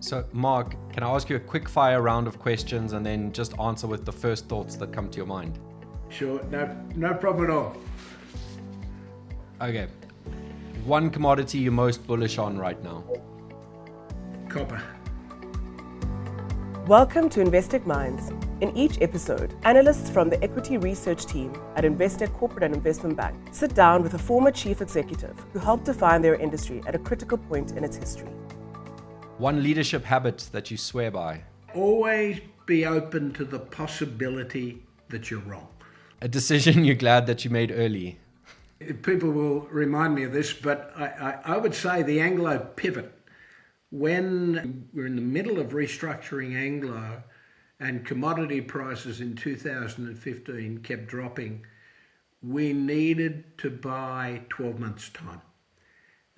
So, Mark, can I ask you a quick fire round of questions and then just answer with the first thoughts that come to your mind? Sure, no problem at all. Okay. One commodity you're most bullish on right now? Copper. Welcome to Investec Minds. In each episode, analysts from the equity research team at Investec Corporate and Investment Bank sit down with a former chief executive who helped define their industry at a critical point in its history. One leadership habit that you swear by? Always be open to the possibility that you're wrong. A decision you're glad that you made early? People will remind me of this, but I would say the Anglo pivot. When we're in the middle of restructuring Anglo and commodity prices in 2015 kept dropping, we needed to buy 12 months' time.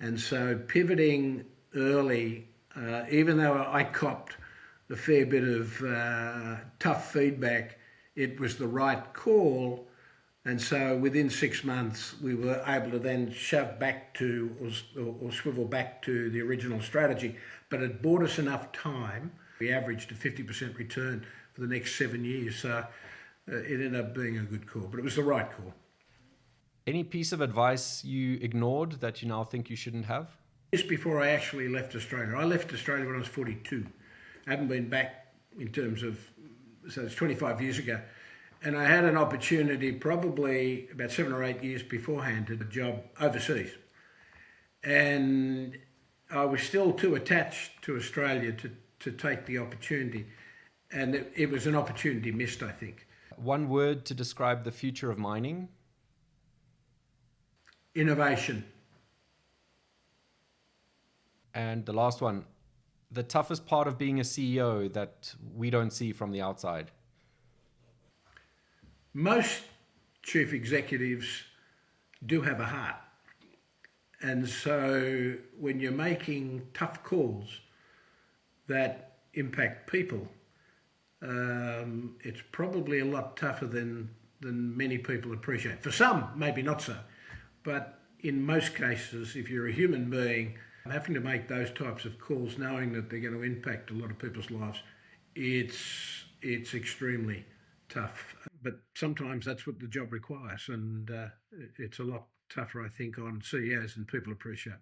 And so pivoting early, even though I copped a fair bit of tough feedback, it was the right call. And so within 6 months, we were able to then shove back to or swivel back to the original strategy. But it bought us enough time. We averaged a 50% return for the next 7 years. So it ended up being a good call, but it was the right call. Any piece of advice you ignored that you now think you shouldn't have? Just before I actually left Australia. I left Australia when I was 42. I haven't been back in terms of, so it's 25 years ago. And I had an opportunity probably about 7 or 8 years beforehand to a job overseas. And I was still too attached to Australia to take the opportunity. And it was an opportunity missed, I think. One word to describe the future of mining? Innovation. And the last one, the toughest part of being a CEO that we don't see from the outside? Most chief executives do have a heart. And so when you're making tough calls that impact people, it's probably a lot tougher than many people appreciate. For some, maybe not so. But in most cases, if you're a human being, having to make those types of calls, knowing that they're going to impact a lot of people's lives, it's extremely tough. But sometimes that's what the job requires, and it's a lot tougher, I think, on CEOs than people appreciate.